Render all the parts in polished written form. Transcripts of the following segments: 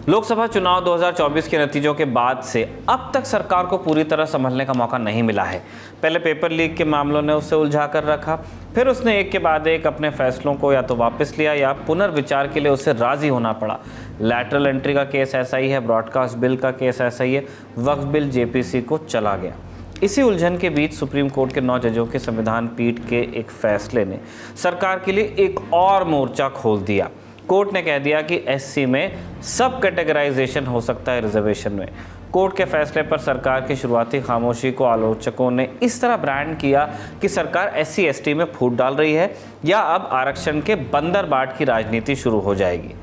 लोकसभा चुनाव 2024 के नतीजों के बाद से अब तक सरकार को पूरी तरह संभलने का मौका नहीं मिला है। पहले पेपर लीक के मामलों ने उसे उलझा कर रखा, फिर उसने एक के बाद एक अपने फैसलों को या तो वापस लिया या पुनर्विचार के लिए उसे राजी होना पड़ा। लैटरल एंट्री का केस ऐसा ही है, ब्रॉडकास्ट बिल का केस ऐसा ही है, वक्फ बिल जेपीसी को चला गया। इसी उलझन के बीच सुप्रीम कोर्ट के 9 जजों के संविधान पीठ के एक फैसले ने सरकार के लिए एक और मोर्चा खोल दिया। कोर्ट ने कह दिया कि एससी में सब कैटेगराइजेशन हो सकता है रिजर्वेशन में। कोर्ट के फैसले पर सरकार की शुरुआती खामोशी को आलोचकों ने इस तरह ब्रांड किया कि सरकार एससी एसटी में फूट डाल रही है या अब आरक्षण के बंदर बाट की राजनीति शुरू हो जाएगी।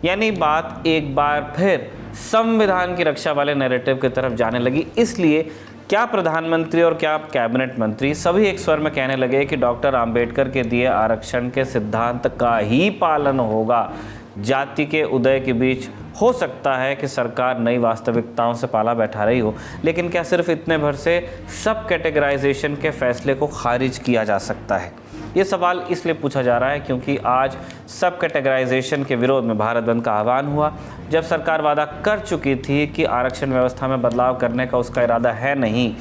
यानी बात एक बार फिर संविधान की रक्षा वाले नैरेटिव की तरफ जाने लगी। इसलिए क्या प्रधानमंत्री और क्या कैबिनेट मंत्री सभी एक स्वर में कहने लगे कि डॉक्टर अंबेडकर के दिए आरक्षण के सिद्धांत का ही पालन होगा। जाति के उदय के बीच हो सकता है कि सरकार नई वास्तविकताओं से पाला बैठा रही हो, लेकिन क्या सिर्फ इतने भर से सब कैटेगराइजेशन के फैसले को खारिज किया जा सकता है? ये सवाल इसलिए पूछा जा रहा है क्योंकि आज सब कैटेगराइजेशन के विरोध में भारत बंद का आह्वान हुआ। जब सरकार वादा कर चुकी थी कि आरक्षण व्यवस्था में बदलाव करने का उसका इरादा है नहीं,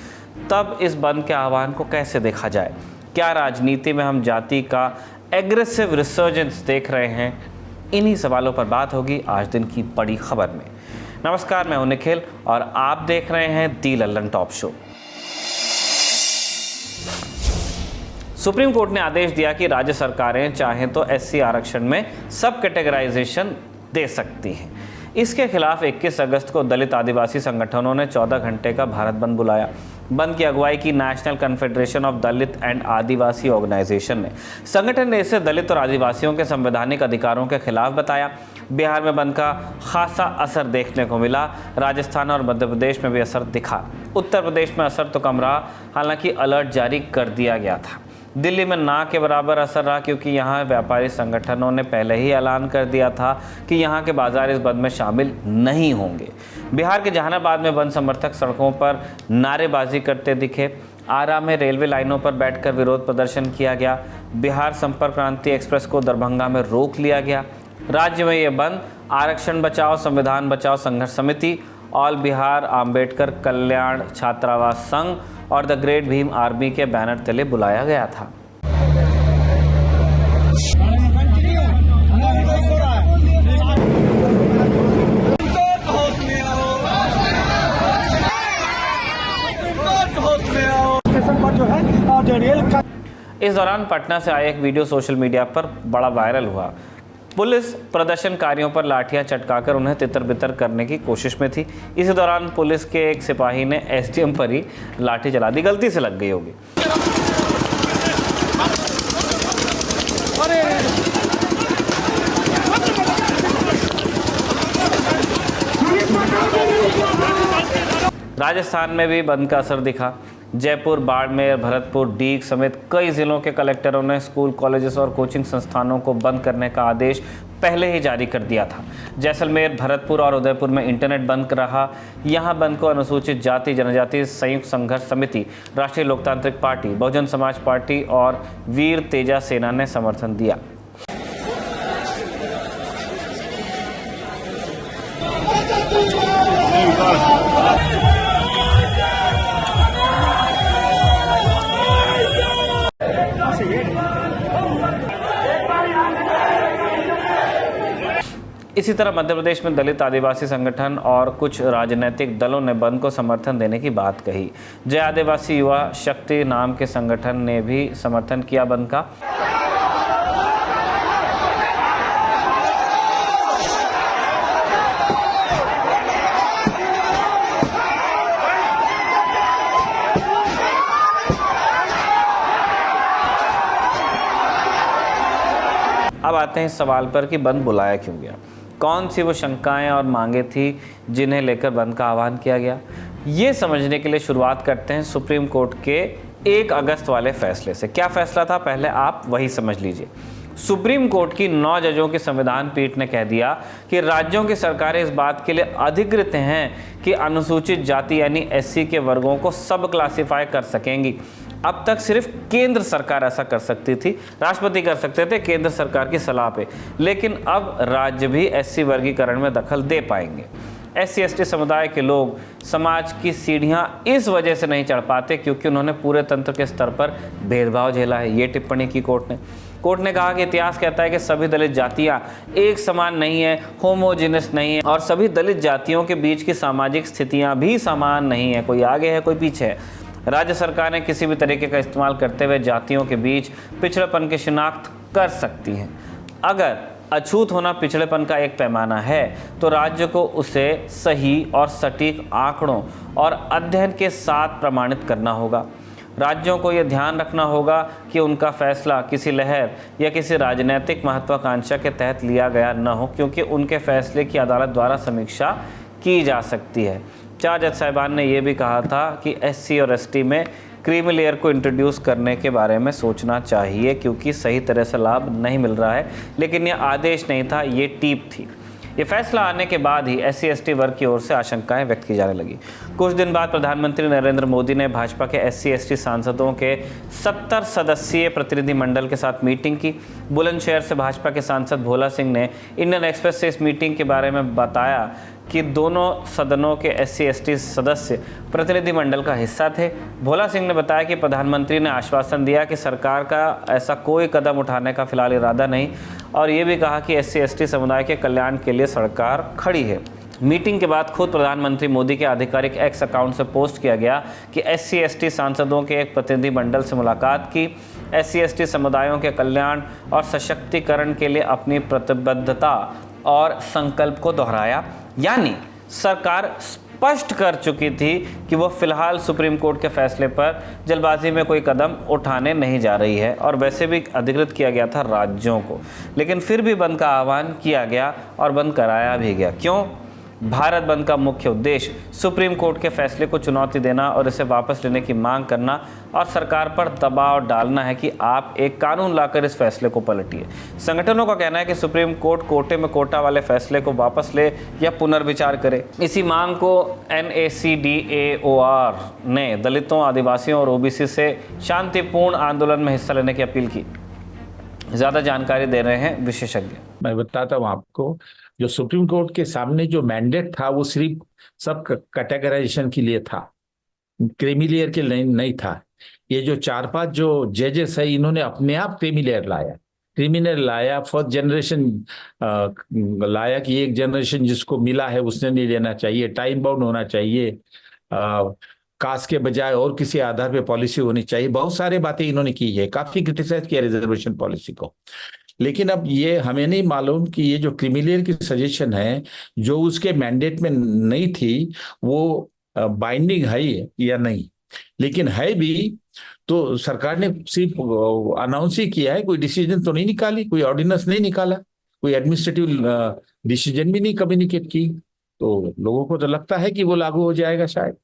तब इस बंद के आह्वान को कैसे देखा जाए? क्या राजनीति में हम जाति का एग्रेसिव रिसर्जेंस देख रहे हैं? इन्हीं सवालों पर बात होगी आज दिन की बड़ी खबर में। नमस्कार, मैं हूं निखिल और आप देख रहे हैं the Lallantop show. Supreme Court ने आदेश दिया कि राज्य सरकारें चाहें तो एससी आरक्षण में सब कैटेगराइजेशन दे सकती हैं। इसके खिलाफ 21 अगस्त को दलित आदिवासी संगठनों ने 14 घंटे का भारत बंद बुलाया। बंद की अगुवाई की National Confederation of Dalit and Adivasi Organisation ने। संगठन ने इसे दलित और आदिवासियों के संवैधानिक अधिकारों के खिलाफ बताया। बिहार में बंद का खासा असर देखने को मिला। राजस्थान और मध्य प्रदेश में भी असर दिखा। उत्तर प्रदेश में असर तो कम रहा, हालांकि अलर्ट जारी कर दिया गया था। दिल्ली में ना के बराबर असर रहा क्योंकि यहाँ व्यापारी संगठनों ने पहले ही ऐलान कर दिया था कि यहाँ के बाजार इस बंद में शामिल नहीं होंगे। बिहार के जहानाबाद में बंद समर्थक सड़कों पर नारेबाजी करते दिखे। आरा में रेलवे लाइनों पर बैठकर विरोध प्रदर्शन किया गया। बिहार संपर्क क्रांति एक्सप्रेस को दरभंगा में रोक लिया गया। राज्य में ये बंद आरक्षण बचाओ संविधान बचाओ संघर्ष समिति, ऑल बिहार आम्बेडकर कल्याण छात्रावास संघ और द ग्रेट भीम आर्मी के बैनर तले बुलाया गया था। इस दौरान पटना से आया एक वीडियो सोशल मीडिया पर बड़ा वायरल हुआ। पुलिस प्रदर्शनकारियों पर लाठियां चटकाकर उन्हें तितर-बितर करने की कोशिश में थी। इसी दौरान पुलिस के एक सिपाही ने एसडीएम पर ही लाठी चला दी। गलती से लग गई होगी। राजस्थान में भी बंद का असर दिखा। जयपुर, बाड़मेर, भरतपुर, डीग समेत कई जिलों के कलेक्टरों ने स्कूल, कॉलेजेस और कोचिंग संस्थानों को बंद करने का आदेश पहले ही जारी कर दिया था। जैसलमेर, भरतपुर और उदयपुर में इंटरनेट बंद रहा। यहाँ बंद को अनुसूचित जाति जनजाति संयुक्त संघर्ष समिति, राष्ट्रीय लोकतांत्रिक पार्टी, बहुजन समाज पार्टी और वीर तेजा सेना ने समर्थन दिया। इसी तरह मध्य प्रदेश में दलित आदिवासी संगठन और कुछ राजनीतिक दलों ने बंद को समर्थन देने की बात कही। जय आदिवासी युवा शक्ति नाम के संगठन ने भी समर्थन किया बंद का। अब आते हैं इस सवाल पर कि बंद बुलाया क्यों गया। कौन सी वो शंकाएं और मांगे थी जिन्हें लेकर बंद का आह्वान किया गया? ये समझने के लिए शुरुआत करते हैं सुप्रीम कोर्ट के 1 अगस्त वाले फैसले से। क्या फैसला था, पहले आप वही समझ लीजिए। सुप्रीम कोर्ट की 9 जजों की संविधान पीठ ने कह दिया कि राज्यों की सरकारें इस बात के लिए अधिकृत हैं कि अनुसूचित जाति यानी एससी के वर्गों को सब क्लासिफाई कर सकेंगी। अब तक सिर्फ केंद्र सरकार ऐसा कर सकती थी, राष्ट्रपति कर सकते थे केंद्र सरकार की सलाह पे, लेकिन अब राज्य भी एससी वर्गीकरण में दखल दे पाएंगे। एससी एसटी समुदाय के लोग समाज की सीढ़ियां इस वजह से नहीं चढ़ पाते क्योंकि उन्होंने पूरे तंत्र के स्तर पर भेदभाव झेला है। ये टिप्पणी की कोर्ट ने कहा कि इतिहास कहता है कि सभी दलित जातियां एक समान नहीं है, होमोजेनस नहीं है, और सभी दलित जातियों के बीच की सामाजिक स्थितियां भी समान नहीं है, कोई आगे है कोई पीछे है। राज्य सरकार ने किसी भी तरीके का इस्तेमाल करते हुए जातियों के बीच पिछड़ेपन की शिनाख्त कर सकती है। अगर अछूत होना पिछड़ेपन का एक पैमाना है तो राज्य को उसे सही और सटीक आंकड़ों और अध्ययन के साथ प्रमाणित करना होगा। राज्यों को यह ध्यान रखना होगा कि उनका फैसला किसी लहर या किसी राजनीतिक महत्वाकांक्षा के तहत लिया गया न हो, क्योंकि उनके फैसले की अदालत द्वारा समीक्षा की जा सकती है। 4 जज साहिबान ने यह भी कहा था कि एससी और एसटी में क्रीमी लेयर को इंट्रोड्यूस करने के बारे में सोचना चाहिए क्योंकि सही तरह से लाभ नहीं मिल रहा है, लेकिन यह आदेश नहीं था, ये टीप थी। ये फैसला आने के बाद ही एससी एसटी वर्ग की ओर से आशंकाएं व्यक्त की जाने लगी। कुछ दिन बाद प्रधानमंत्री नरेंद्र मोदी ने भाजपा के एससी एसटी सांसदों के 70 सदस्यीय प्रतिनिधिमंडल के साथ मीटिंग की। बुलंदशहर से भाजपा के सांसद भोला सिंह ने इंडियन एक्सप्रेस से इस मीटिंग के बारे में बताया कि दोनों सदनों के एससी एसटी सदस्य प्रतिनिधिमंडल का हिस्सा थे। भोला सिंह ने बताया कि प्रधानमंत्री ने आश्वासन दिया कि सरकार का ऐसा कोई कदम उठाने का फिलहाल इरादा नहीं, और ये भी कहा कि एससी एसटी समुदाय के कल्याण के लिए सरकार खड़ी है। मीटिंग के बाद खुद प्रधानमंत्री मोदी के आधिकारिक एक्स अकाउंट से पोस्ट किया गया कि एससी एसटी सांसदों के एक प्रतिनिधिमंडल से मुलाकात की, एससी एसटी समुदायों के कल्याण और सशक्तिकरण के लिए अपनी प्रतिबद्धता और संकल्प को दोहराया। यानी सरकार स्पष्ट कर चुकी थी कि वो फिलहाल सुप्रीम कोर्ट के फैसले पर जल्दबाजी में कोई कदम उठाने नहीं जा रही है, और वैसे भी अधिकृत किया गया था राज्यों को, लेकिन फिर भी बंद का आह्वान किया गया और बंद कराया भी गया। क्यों? भारत बंद का मुख्य उद्देश्य सुप्रीम कोर्ट के फैसले को चुनौती देना और इसे वापस लेने की मांग करना और सरकार पर दबाव डालना है कि आप एक कानून लाकर इस फैसले को पलटिए। संगठनों का कहना है कि सुप्रीम कोर्ट कोटे में कोटा वाले फैसले को वापस ले या पुनर्विचार करे। इसी मांग को NACDAOR ने दलितों, आदिवासियों और ओबीसी से शांतिपूर्ण आंदोलन में हिस्सा लेने की अपील की। ज्यादा जानकारी दे रहे हैं विशेषज्ञ। मैं बताता हूँ आपको, जो सुप्रीम कोर्ट के सामने जो मैंडेट था वो सिर्फ सब कैटेगराइजेशन के लिए था, क्रीमी लेयर के लिए नहीं था। ये जो 4-5 जो जजेस है, इन्होंने अपने आप क्रीमी लेयर लाया, क्रिमिनल लाया, फर्स्ट जनरेशन लाया कि एक जनरेशन जिसको मिला है उसने नहीं लेना चाहिए, टाइम बाउंड होना चाहिए, कास्ट के बजाय और किसी आधार पे पॉलिसी होनी चाहिए। बहुत सारे बातें इन्होंने की है, काफी क्रिटिसाइज किया रिजर्वेशन पॉलिसी को। लेकिन अब ये हमें नहीं मालूम कि ये जो क्रीमिलियर की सजेशन है जो उसके मैंडेट में नहीं थी वो बाइंडिंग है या नहीं। लेकिन है भी तो सरकार ने सिर्फ अनाउंस ही किया है, कोई डिसीजन तो नहीं निकाली, कोई ऑर्डिनेंस नहीं निकाला, कोई एडमिनिस्ट्रेटिव डिसीजन भी नहीं कम्युनिकेट की। तो लोगों को तो लगता है कि वो लागू हो जाएगा शायद।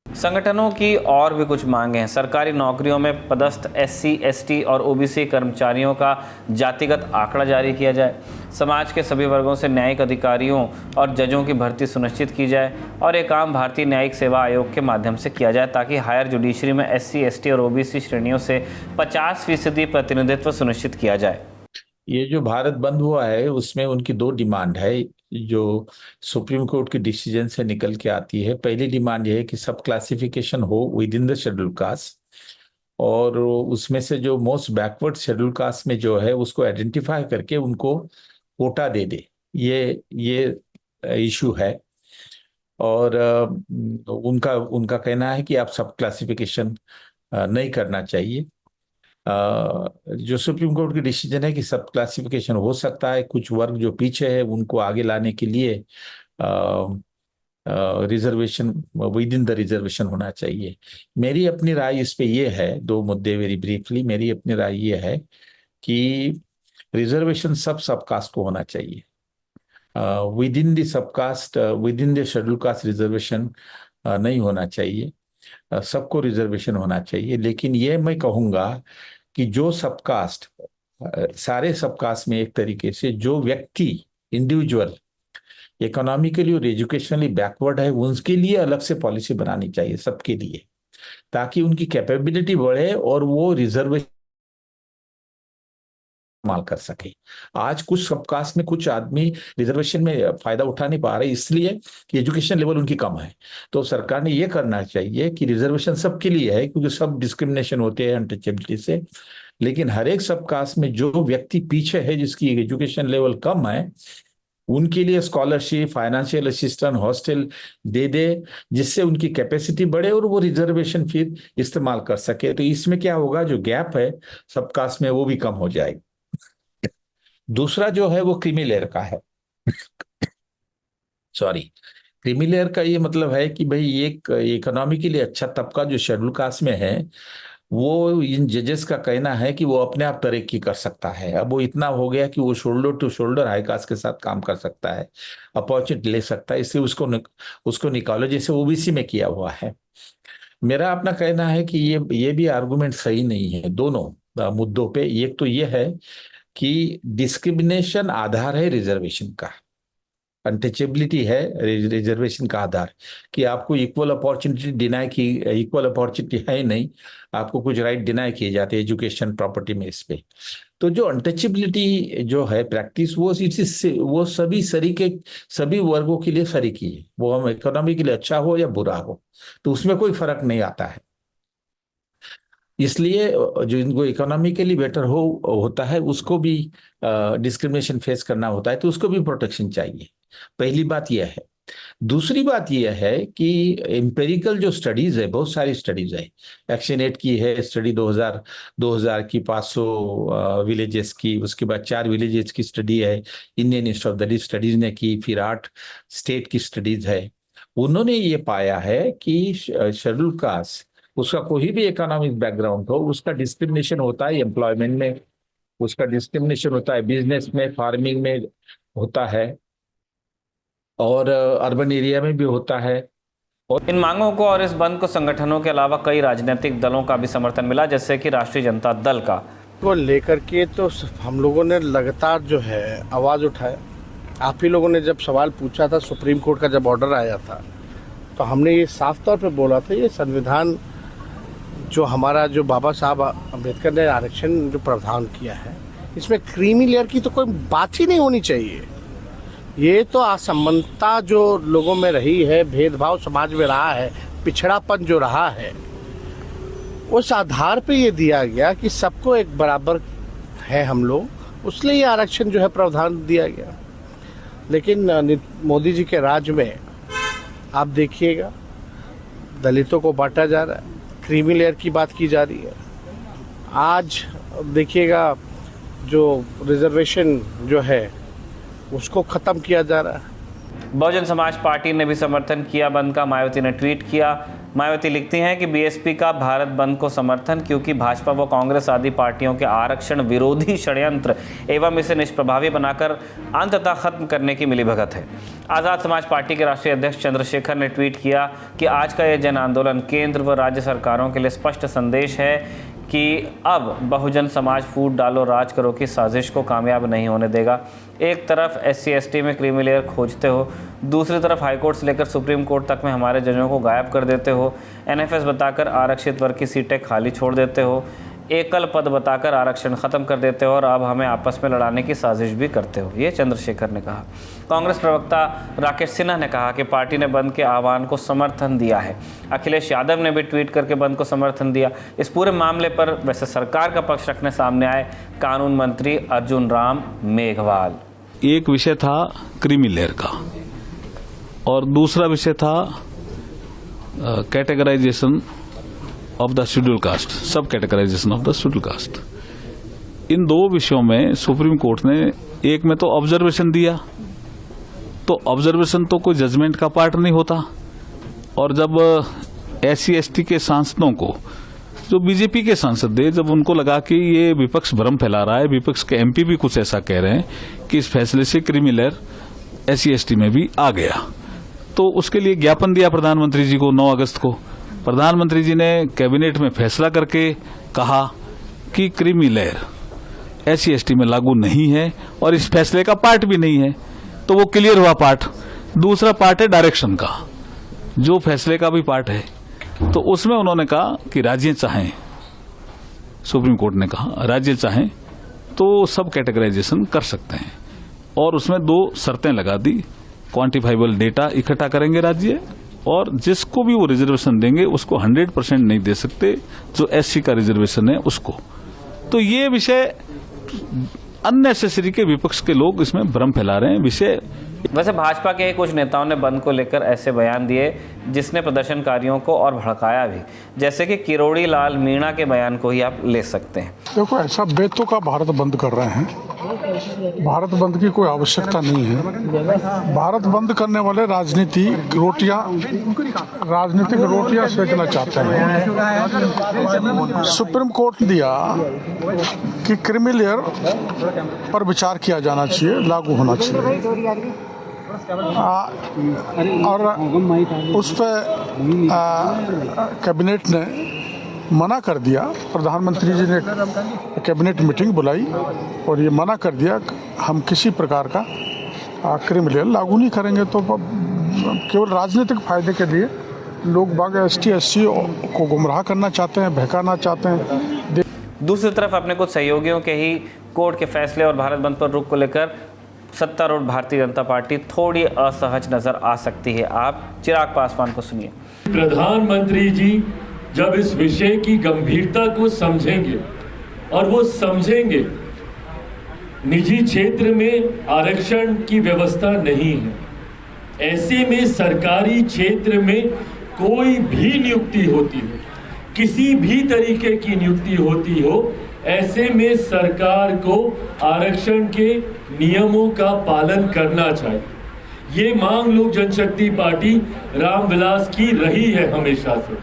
संगठनों की और भी कुछ मांगे हैं। सरकारी नौकरियों में पदस्थ एससी, एसटी और ओबीसी कर्मचारियों का जातिगत आंकड़ा जारी किया जाए। समाज के सभी वर्गों से न्यायिक अधिकारियों और जजों की भर्ती सुनिश्चित की जाए, और ये काम भारतीय न्यायिक सेवा आयोग के माध्यम से किया जाए ताकि हायर जुडिशरी में एससी, एसटी और ओबीसी श्रेणियों से 50% प्रतिनिधित्व सुनिश्चित किया जाए। ये जो भारत बंद हुआ है उसमें उनकी 2 डिमांड है जो सुप्रीम कोर्ट के डिसीजन से निकल के आती है। पहली डिमांड ये है कि सब क्लासिफिकेशन हो with in the schedule caste, और उसमें से जो मोस्ट बैकवर्ड शेड्यूल कास्ट में जो है उसको आइडेंटिफाई करके उनको कोटा दे दे। ये इशू है, और उनका उनका कहना है कि आप सब क्लासिफिकेशन नहीं करना चाहिए। जो सुप्रीम कोर्ट की डिसीजन है कि सब क्लासिफिकेशन हो सकता है, कुछ वर्ग जो पीछे है उनको आगे लाने के लिए reservation with in the reservation होना चाहिए। मेरी अपनी राय इस पे ये है, 2 मुद्दे वेरी ब्रीफली। मेरी अपनी राय ये है कि रिजर्वेशन सब कास्ट को होना चाहिए। Within the sub caste, within the schedule caste reservation नहीं होना चाहिए, सबको रिजर्वेशन होना चाहिए। लेकिन ये मैं कहूँगा कि जो सबकास्ट, सारे सबकास्ट में एक तरीके से जो व्यक्ति इंडिविजुअल इकोनॉमिकली और एजुकेशनली बैकवर्ड है उनके लिए अलग से पॉलिसी बनानी चाहिए, सबके लिए। ताकि उनकी कैपेबिलिटी बढ़े और वो रिजर्वेशन इस्तेमाल कर सके। आज कुछ सबकास्ट में कुछ आदमी रिजर्वेशन में फायदा उठा नहीं पा रहे, इसलिए कि एजुकेशन लेवल उनकी कम है। तो सरकार ने ये करना चाहिए कि रिजर्वेशन सबके लिए है, क्योंकि सब डिस्क्रिमिनेशन होते हैं अनटचेबिलिटी से, लेकिन हर एक सबकास्ट में जो व्यक्ति पीछे है, जिसकी एजुकेशन लेवल कम है, उनके लिए स्कॉलरशिप, फाइनेंशियल असिस्टेंस, हॉस्टल दे दे, जिससे उनकी कैपेसिटी बढ़े और वो रिजर्वेशन फिर इस्तेमाल कर सके। तो इसमें क्या होगा, जो गैप है सबकास्ट में वो भी कम हो जाएगी। दूसरा जो है वो क्रीमी लेयर का है। सॉरी, क्रीमी लेयर का ये मतलब है कि भाई एक इकोनॉमिकली अच्छा तबका जो शेड्यूल कास्ट में है, वो इन जजेस का कहना है कि वो अपने आप तरक्की कर सकता है। अब वो इतना हो गया कि वो shoulder to shoulder high caste के साथ काम कर सकता है, अपॉर्चुनिटी ले सकता है, इसलिए उसको निकालो, जैसे ओबीसी में किया हुआ है। मेरा अपना कहना है कि ये भी आर्गुमेंट सही नहीं है दोनों मुद्दों पे। एक तो ये है कि डिस्क्रिमिनेशन आधार है रिजर्वेशन का, अनटचेबिलिटी है रिजर्वेशन का आधार, कि आपको इक्वल अपॉर्चुनिटी डिनाई की, इक्वल अपॉर्चुनिटी है ही नहीं, आपको कुछ राइट डिनाई किए जाते हैं एजुकेशन, प्रॉपर्टी में, इस पे। तो जो अनटचेबिलिटी जो है प्रैक्टिस, वो सभी वर्गों के लिए सरीकी है, वो हम इकोनॉमी के लिए अच्छा हो या बुरा हो, तो उसमें कोई फर्क नहीं आता है। इसलिए जो इनको इकोनॉमिकली बेटर होता है उसको भी डिस्क्रिमिनेशन फेस करना होता है, तो उसको भी प्रोटेक्शन चाहिए। पहली बात यह है। दूसरी बात यह है कि एम्पेरिकल जो स्टडीज है, बहुत सारी स्टडीज है। एक्शन एड की है स्टडी 2000 की 500 विलेजेस की, उसके बाद 4 विलेजेस की स्टडी है Indian institute of the studies ने की, फिर 8 स्टेट की स्टडीज है। उन्होंने ये पाया है कि शेड्यूल कास्ट, उसका कोई भी इकोनॉमिक बैकग्राउंड हो, उसका डिस्क्रिमिनेशन होता है एम्प्लॉयमेंट में, उसका डिस्क्रिमिनेशन होता है बिजनेस में, फार्मिंग में होता है, और अर्बन एरिया में भी होता है। इन मांगों को और इस बंद को संगठनों के अलावा कई राजनीतिक दलों का भी समर्थन मिला, जैसे कि राष्ट्रीय जनता दल का। को लेकर के तो हम लोगों ने लगातार जो है आवाज़ उठाया। आप ही लोगों ने जब सवाल पूछा था, सुप्रीम कोर्ट का जब ऑर्डर आया था, तो हमने ये साफ तौर पे बोला था, ये संविधान जो हमारा, जो बाबा साहब अम्बेडकर ने आरक्षण जो प्रावधान किया है, इसमें क्रीमी लेयर की तो कोई बात ही नहीं होनी चाहिए। ये तो असमानता जो लोगों में रही है, भेदभाव समाज में रहा है, पिछड़ापन जो रहा है, उस आधार पे ये दिया गया कि सबको एक बराबर है हम लोग, उसलिए ये आरक्षण जो है प्रावधान दिया गया। लेकिन मोदी जी के राज में आप देखिएगा, दलितों को बांटा जा रहा है, क्रीमी लेयर की बात की जा रही है। आज देखिएगा जो रिजर्वेशन जो है उसको ख़त्म किया जा रहा है। बहुजन समाज पार्टी ने भी समर्थन किया बंद का। मायावती ने ट्वीट किया। मायावती लिखती हैं कि बीएसपी का भारत बंद को समर्थन क्योंकि भाजपा व कांग्रेस आदि पार्टियों के आरक्षण विरोधी षड्यंत्र एवं इसे निष्प्रभावी बनाकर अंततः खत्म करने की मिलीभगत है। आज़ाद समाज पार्टी के राष्ट्रीय अध्यक्ष चंद्रशेखर ने ट्वीट किया कि आज का यह जन आंदोलन केंद्र व राज्य सरकारों के लिए स्पष्ट संदेश है कि अब बहुजन समाज फूट डालो राज करो की साजिश को कामयाब नहीं होने देगा। एक तरफ SC/ST में क्रीमी लेयर खोजते हो, दूसरी तरफ हाईकोर्ट से लेकर सुप्रीम कोर्ट तक में हमारे जजों को गायब कर देते हो, NFS बताकर आरक्षित वर्ग की सीटें खाली छोड़ देते हो, एकल पद बताकर आरक्षण खत्म कर देते हो और अब हमें आपस में लड़ाने की साजिश भी करते हो, ये चंद्रशेखर ने कहा। कांग्रेस प्रवक्ता राकेश सिन्हा ने कहा कि पार्टी ने बंद के आह्वान को समर्थन दिया है। अखिलेश यादव ने भी ट्वीट करके बंद को समर्थन दिया। इस पूरे मामले पर वैसे सरकार का पक्ष रखने सामने आए कानून मंत्री अर्जुन राम मेघवाल। एक विषय था क्रीमी लेयर का और दूसरा विषय था categorization of the schedule caste, sub categorization of the schedule caste. इन दो विषयों में सुप्रीम कोर्ट ने एक में तो ऑब्जर्वेशन दिया, तो ऑब्जर्वेशन तो कोई जजमेंट का पार्ट नहीं होता, और जब SC/ST के सांसदों को, जो बीजेपी के सांसद थे, जब उनको लगा कि ये विपक्ष भ्रम फैला रहा है, विपक्ष के MP भी कुछ ऐसा कह रहे हैं कि इस फैसले से क्रीमी लेयर SC/ST में भी आ गया, तो उसके लिए ज्ञापन दिया प्रधानमंत्री जी को 9 अगस्त को। प्रधानमंत्री जी ने कैबिनेट में फैसला करके कहा कि क्रीमी लेयर SC/ST में लागू नहीं है और इस फैसले का पार्ट भी नहीं है, तो वो क्लियर हुआ पार्ट। दूसरा पार्ट है डायरेक्शन का, जो फैसले का भी पार्ट है। तो उसमें उन्होंने कहा कि राज्य चाहें, सुप्रीम कोर्ट ने कहा राज्य चाहें तो सब कैटेगराइजेशन कर सकते हैं, और उसमें 2 शर्तें लगा दी। क्वांटिफाइबल डेटा इकट्ठा करेंगे राज्य, और जिसको भी वो रिजर्वेशन देंगे उसको 100% नहीं दे सकते, जो एससी का रिजर्वेशन है उसको। तो ये विषय अननेसेसरी के विपक्ष के लोग इसमें भ्रम फैला रहे हैं। विषय वैसे भाजपा के कुछ नेताओं ने बंद को लेकर ऐसे बयान दिए जिसने प्रदर्शनकारियों को और भड़काया भी, जैसे कि किरोड़ी लाल मीणा के बयान को ही आप ले सकते हैं। देखो, ऐसा बेतुका का भारत बंद कर रहे हैं, भारत बंद की कोई आवश्यकता नहीं है। भारत बंद करने वाले राजनीतिक रोटियां सेकना चाहते हैं। सुप्रीम कोर्ट ने दिया कि क्रीमी लेयर पर विचार किया जाना चाहिए, लागू होना चाहिए, और उस पर कैबिनेट ने मना कर दिया। प्रधानमंत्री जी ने कैबिनेट मीटिंग बुलाई और ये मना कर दिया हम किसी प्रकार का क्रीमी लेयर लागू नहीं करेंगे। तो केवल राजनीतिक फायदे के लिए लोग बाग ST/SC को गुमराह करना चाहते हैं, बहकाना चाहते हैं। दूसरी तरफ अपने कुछ सहयोगियों के ही कोर्ट के फैसले और भारत बंद पर रुख को लेकर सत्तारूढ़ भारतीय जनता पार्टी थोड़ी असहज नजर आ सकती है। आप चिराग पासवान को सुनिए। प्रधानमंत्री जी जब इस विषय की गंभीरता को समझेंगे, और वो समझेंगे निजी क्षेत्र में आरक्षण की व्यवस्था नहीं है, ऐसे में सरकारी क्षेत्र में कोई भी नियुक्ति होती हो, किसी भी तरीके की नियुक्ति होती हो, ऐसे में सरकार को आरक्षण के नियमों का पालन करना चाहिए। ये मांग लोक जनशक्ति पार्टी रामविलास की रही है हमेशा से।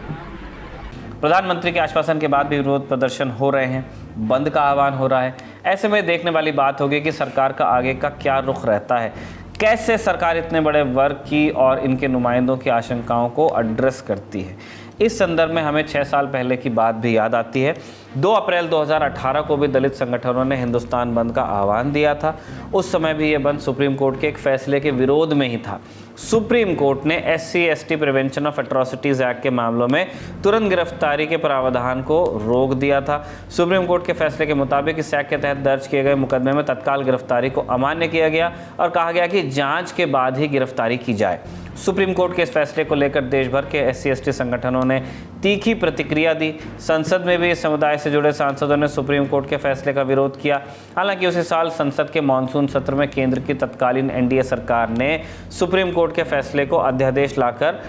प्रधानमंत्री के आश्वासन के बाद भी विरोध प्रदर्शन हो रहे हैं, बंद का आह्वान हो रहा है। ऐसे में देखने वाली बात होगी कि सरकार का आगे का क्या रुख रहता है, कैसे सरकार इतने बड़े वर्ग की और इनके नुमाइंदों की आशंकाओं को एड्रेस करती है। इस संदर्भ में हमें 6 साल पहले की बात भी याद आती है। 2 अप्रैल 2018 को भी दलित संगठनों ने हिंदुस्तान बंद का आह्वान दिया था। उस समय भी ये बंद सुप्रीम कोर्ट के एक फैसले के विरोध में ही था। सुप्रीम कोर्ट ने SC/ST prevention of atrocities act के मामलों में तुरंत गिरफ्तारी के प्रावधान को रोक दिया था। सुप्रीम कोर्ट के फैसले के मुताबिक इस एक्ट के तहत दर्ज किए गए मुकदमे में तत्काल गिरफ्तारी को अमान्य किया गया और कहा गया कि जांच के बाद ही गिरफ्तारी की जाए। सुप्रीम कोर्ट के इस फैसले को लेकर देश भर के SC/ST संगठनों ने तीखी प्रतिक्रिया दी। संसद में भी इस समुदाय से जुड़े सांसदों ने सुप्रीम कोर्ट के फैसले का विरोध किया। हालांकि उसी साल संसद के मानसून सत्र में केंद्र की तत्कालीन NDA सरकार ने सुप्रीम कोर्ट के फैसले को अध्यादेश लाकर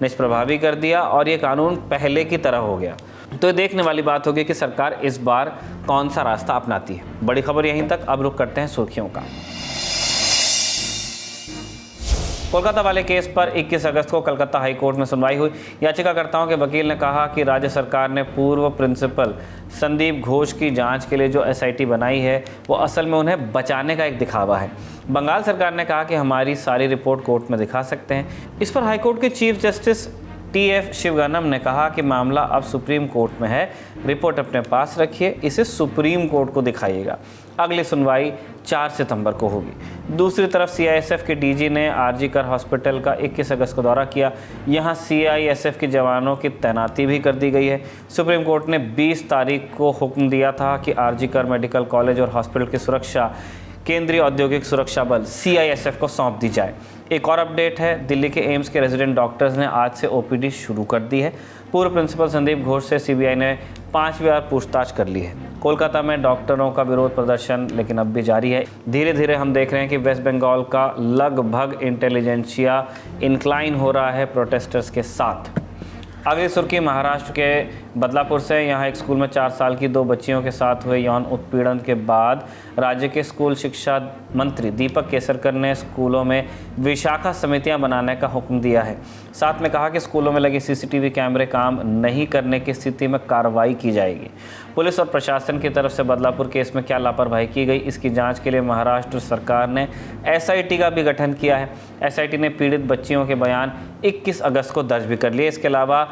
निष्प्रभावी कर दिया और ये कानून पहले की तरह हो गया। तो ये देखने वाली बात होगी कि सरकार इस बार कौन सा रास्ता अपनाती है। बड़ी खबर यहीं तक। अब रुख करते हैं सुर्खियों का। कोलकाता वाले केस पर 21 अगस्त को कलकत्ता हाई कोर्ट में सुनवाई हुई। याचिकाकर्ताओं के वकील ने कहा कि राज्य सरकार ने पूर्व प्रिंसिपल संदीप घोष की जांच के लिए जो SIT बनाई है वो असल में उन्हें बचाने का एक दिखावा है। बंगाल सरकार ने कहा कि हमारी सारी रिपोर्ट कोर्ट में दिखा सकते हैं। इस पर हाईकोर्ट के चीफ जस्टिस TF शिवगनम ने कहा कि मामला अब सुप्रीम कोर्ट में है, रिपोर्ट अपने पास रखिए, इसे सुप्रीम कोर्ट को दिखाइएगा। अगली सुनवाई 4 सितंबर को होगी। दूसरी तरफ CISF के DG ने RG कर हॉस्पिटल का 21 अगस्त को दौरा किया। यहां CISF के जवानों की तैनाती भी कर दी गई है। सुप्रीम कोर्ट ने 20 तारीख को हुक्म दिया था कि RG कर मेडिकल कॉलेज और हॉस्पिटल की सुरक्षा केंद्रीय औद्योगिक सुरक्षा बल CISF को सौंप दी जाए। एक और अपडेट है, दिल्ली के एम्स के रेजिडेंट डॉक्टर्स ने आज से OPD शुरू कर दी है। पूर्व प्रिंसिपल संदीप घोष से CBI ने 5 बार पूछताछ कर ली है। कोलकाता में डॉक्टरों का विरोध प्रदर्शन लेकिन अब भी जारी है। धीरे धीरे हम देख रहे हैं कि वेस्ट बंगाल का लगभग इंटेलिजेंसिया इंक्लाइन हो रहा है प्रोटेस्टर्स के साथ। अगली सुर्खी महाराष्ट्र के बदलापुर से। यहाँ एक स्कूल में 4 साल की 2 बच्चियों के साथ हुए यौन उत्पीड़न के बाद राज्य के स्कूल शिक्षा मंत्री दीपक केसरकर ने स्कूलों में विशाखा समितियां बनाने का हुक्म दिया है। साथ में कहा कि स्कूलों में लगे CCTV कैमरे काम नहीं करने की स्थिति में कार्रवाई की जाएगी। पुलिस और प्रशासन की तरफ से बदलापुर केस में क्या लापरवाही की गई, इसकी जांच के लिए महाराष्ट्र सरकार ने SIT का भी गठन किया है। SIT ने पीड़ित बच्चियों के बयान 21 अगस्त को दर्ज भी कर लिए। इसके अलावा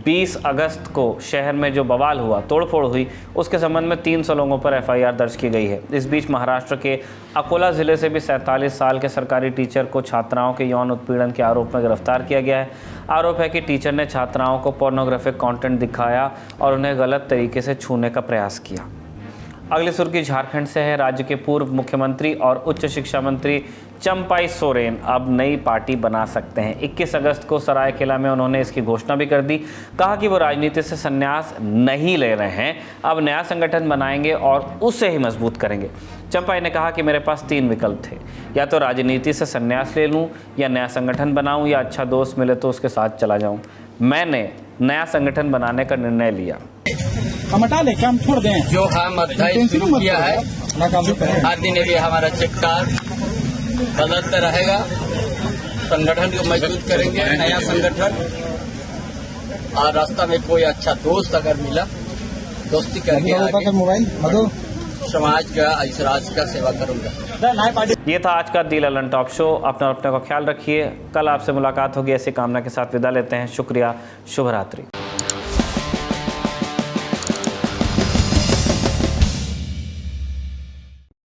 20 अगस्त को शहर में जो बवाल हुआ, तोड़फोड़ हुई, उसके संबंध में 300 लोगों पर एफआईआर दर्ज की गई है। इस बीच महाराष्ट्र के अकोला जिले से भी 47 साल के सरकारी टीचर को छात्राओं के यौन उत्पीड़न के आरोप में गिरफ्तार किया गया है। आरोप है कि टीचर ने छात्राओं को पोर्नोग्राफिक कंटेंट दिखाया और उन्हें गलत तरीके से छूने का प्रयास किया। अगली सुर्खी झारखंड से है। राज्य के पूर्व मुख्यमंत्री और उच्च शिक्षा मंत्री चंपाई सोरेन अब नई पार्टी बना सकते हैं। 21 अगस्त को सरायकेला में उन्होंने इसकी घोषणा भी कर दी। कहा कि वो राजनीति से संन्यास नहीं ले रहे हैं, अब नया संगठन बनाएंगे और उसे ही मजबूत करेंगे। चंपाई ने कहा कि मेरे पास 3 विकल्प थे, या तो राजनीति से संन्यास ले लूं, या नया संगठन बनाऊं, या अच्छा दोस्त मिले तो उसके साथ चला जाऊं। मैंने नया संगठन बनाने का निर्णय लिया। हम हटा लें क्या, हम छोड़ दें? जो हम अध्याय शुरू किया है, आदि ने भी हमारा चेकता गलत रहेगा। संगठन को मजबूत करेंगे, नया संगठन, और रास्ता में कोई अच्छा दोस्त अगर मिला, दोस्ती करके आगे समाज का, इस राज्य का सेवा करूंगा। ये था आज का दी ललन टॉप शो। अपने और अपने को ख्याल रखिए। कल आपसे मुलाकात होगी ऐसी कामना के साथ विदा लेते हैं। शुक्रिया, शुभ रात्रि।